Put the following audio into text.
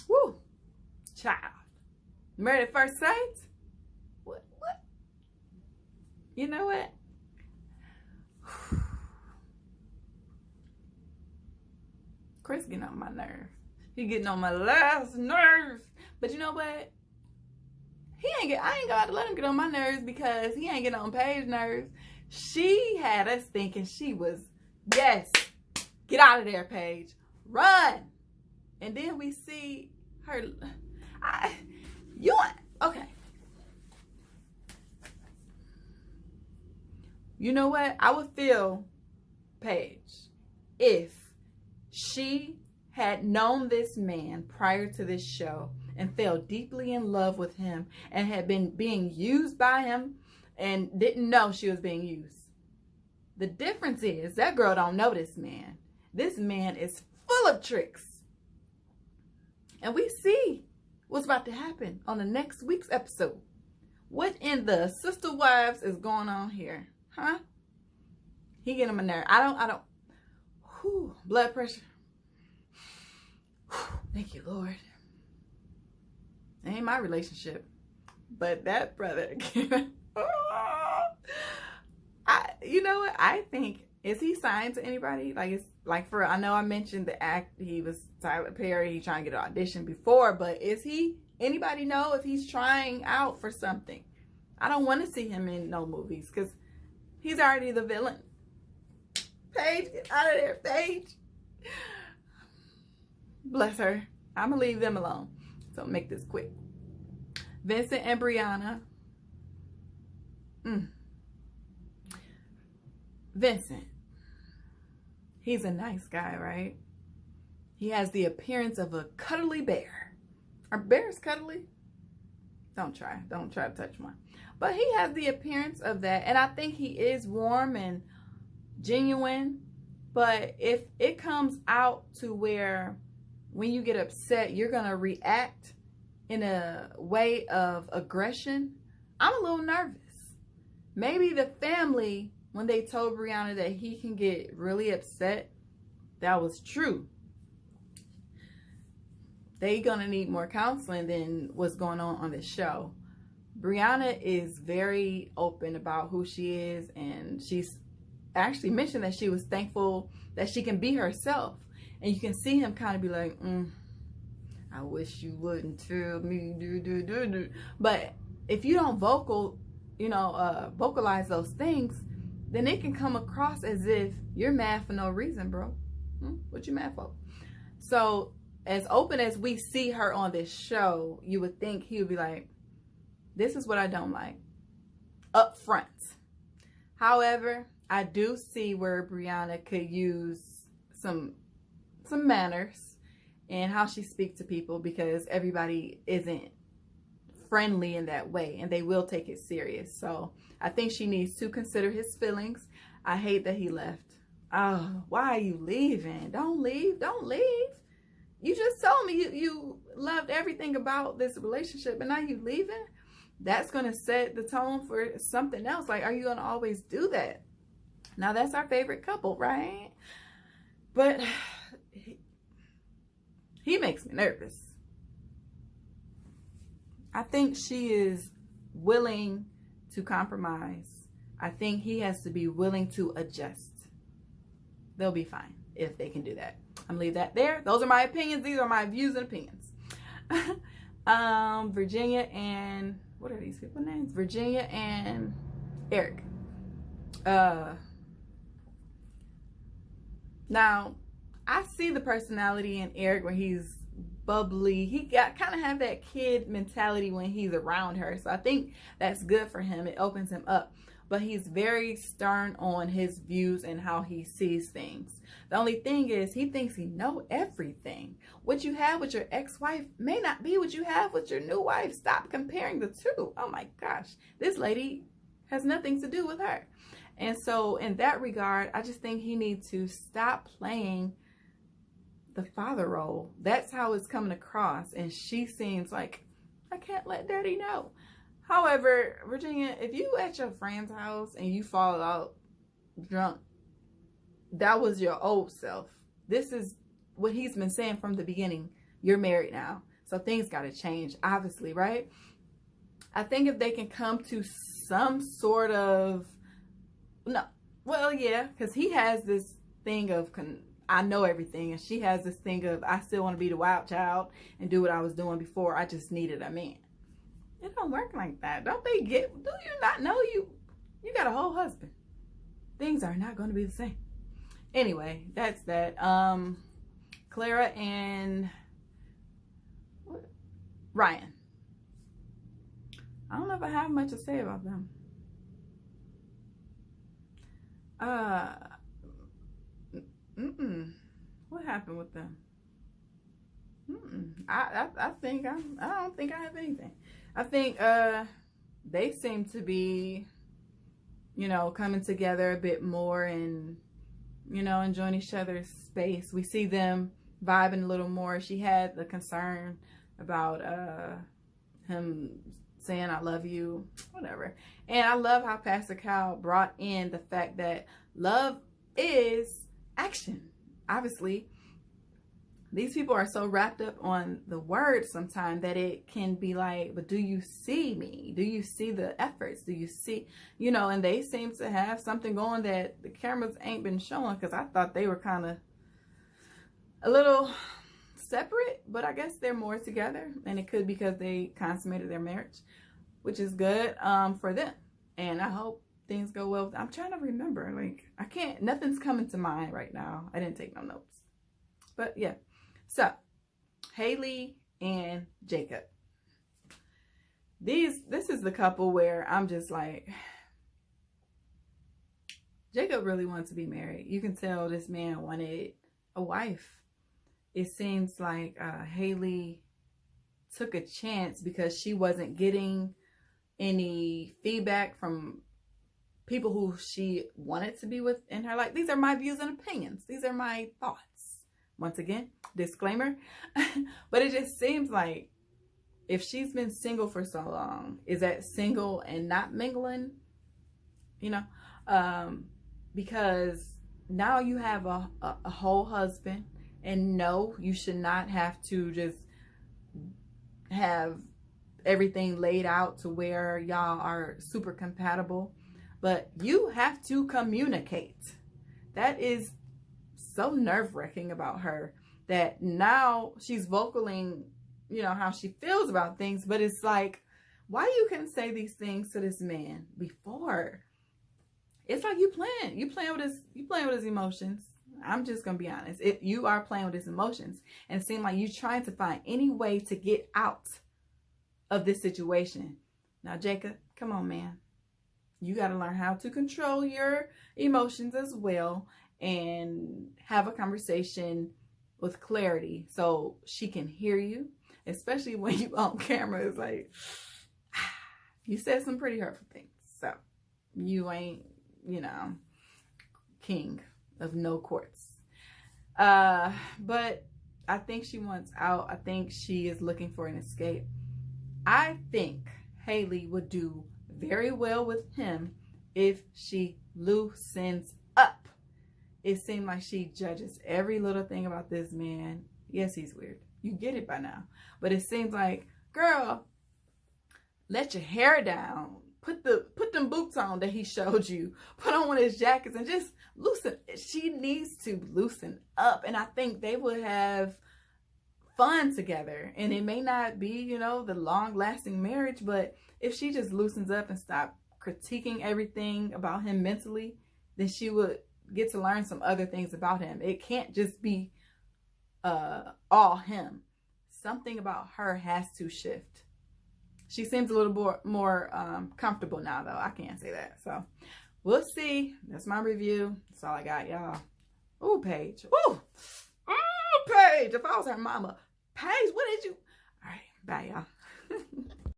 Woo. Child. Married at first sight? What? You know what? Chris getting on my nerves. He getting on my last nerves. But you know what? I ain't got to let him get on my nerves because he ain't getting on Paige's nerves. She had us thinking she was, yes, get out of there, Paige. Run. And then we see her. Okay. You know what? I would feel Paige if she had known this man prior to this show and fell deeply in love with him and had been being used by him and didn't know she was being used. The difference is that girl don't know this man. This man is full of tricks. And we see what's about to happen on the next week's episode. What in the sister wives is going on here? Huh? He getting my nerve. I don't. Whew, blood pressure. Whew, thank you, Lord. It ain't my relationship. But that brother. You know what? I think, is he signed to anybody? I know I mentioned the act, he was Tyler Perry, trying to get an audition before, but is he, anybody know if he's trying out for something? I don't want to see him in no movies because he's already the villain. Paige, get out of there, Paige. Bless her. I'm going to leave them alone. So make this quick. Vincent and Brianna. Vincent. He's a nice guy, right? He has the appearance of a cuddly bear. Are bears cuddly? Don't try to touch one. But he has the appearance of that. And I think he is warm and genuine. But if it comes out to where when you get upset, you're going to react in a way of aggression, I'm a little nervous. Maybe the family, when they told Brianna that he can get really upset, that was true. They gonna need more counseling than what's going on this show. Brianna is very open about who she is, and she's actually mentioned that she was thankful that she can be herself. And you can see him kind of be like, I wish you wouldn't tell me, do. But if you don't vocalize those things, then it can come across as if you're mad for no reason, bro. What you mad for? So as open as we see her on this show, you would think he would be like, this is what I don't like, up front. However, I do see where Brianna could use some manners and how she speaks to people, because everybody isn't friendly in that way and they will take it serious. So I think she needs to consider his feelings. I hate that he left. Oh, why are you leaving? Don't leave. You just told me you loved everything about this relationship, and now you leaving? That's going to set the tone for something else. Like, are you going to always do that? Now, that's our favorite couple, right? But he makes me nervous. I think she is willing to compromise. I think he has to be willing to adjust. They'll be fine if they can do that. I'm gonna leave that there. Those are my opinions. These are my views and opinions. Virginia and, what are these people's names? Virginia and Eric. Now, I see the personality in Eric where he's bubbly. He kind of have that kid mentality when he's around her. So I think that's good for him. It opens him up. But he's very stern on his views and how he sees things. The only thing is, he thinks he knows everything. What you have with your ex-wife may not be what you have with your new wife. Stop comparing the two. Oh my gosh. This lady has nothing to do with her. And so in that regard, I just think he needs to stop playing the father role. That's how it's coming across. And she seems like, I can't let daddy know. However, Virginia, if you at your friend's house and you fall out drunk, that was your old self. This is what he's been saying from the beginning. You're married now. So things got to change, obviously, right? I think if they can come to some sort of, no, well, yeah, because he has this thing of, I know everything, and she has this thing of, I still want to be the wild child and do what I was doing before. I just needed a man. It don't work like that. Don't they get, do you not know you got a whole husband? Things are not going to be the same. Anyway, that's that. Clara and Ryan. I don't know if I have much to say about them. What happened with them? I don't think I have anything. I think they seem to be, you know, coming together a bit more and, you know, enjoying each other's space. We see them vibing a little more. She had the concern about him saying I love you, whatever. And I love how Pastor Cal brought in the fact that love is action. Obviously, these people are so wrapped up on the word sometimes that it can be like, but do you see me? Do you see the efforts? Do you see, you know, and they seem to have something going that the cameras ain't been showing, because I thought they were kind of a little separate, but I guess they're more together, and it could because they consummated their marriage, which is good for them. And I hope things go well. I'm trying to remember, like, I can't, nothing's coming to mind right now. I didn't take no notes, but yeah. So Haley and Jacob, this is the couple where I'm just like, Jacob really wants to be married. You can tell this man wanted a wife. It seems like Haley took a chance because she wasn't getting any feedback from people who she wanted to be with in her life. These are my views and opinions. These are my thoughts. Once again, disclaimer. But it just seems like if she's been single for so long, is that single and not mingling? You know? Because now you have a whole husband. And no, you should not have to just have everything laid out to where y'all are super compatible. But you have to communicate. That is so nerve-wracking about her, that now she's vocaling, you know, how she feels about things. But it's like, why you can say these things to this man before? It's like you playing with his emotions. I'm just gonna be honest. If you are playing with his emotions, and it seems like you're trying to find any way to get out of this situation. Now, Jacob, come on, man. You got to learn how to control your emotions as well, and have a conversation with clarity so she can hear you, especially when you on camera. It's like, you said some pretty hurtful things. So you ain't, you know, king of no courts. But I think she wants out. I think she is looking for an escape. I think Haley would do very well with him if she loosens up. It seemed like she judges every little thing about this man. Yes, he's weird. You get it by now. But it seems like, girl, let your hair down. Put them boots on that he showed you. Put on one of his jackets and just loosen. She needs to loosen up. And I think they would have fun together. And it may not be, you know, the long-lasting marriage, but if she just loosens up and stop critiquing everything about him mentally, then she would get to learn some other things about him. It can't just be all him. Something about her has to shift. She seems a little more comfortable now, though. I can't say that. So we'll see. That's my review. That's all I got, y'all. Ooh, Paige. Ooh. Ooh, Paige. If I was her mama. Paige, what did you? All right. Bye, y'all.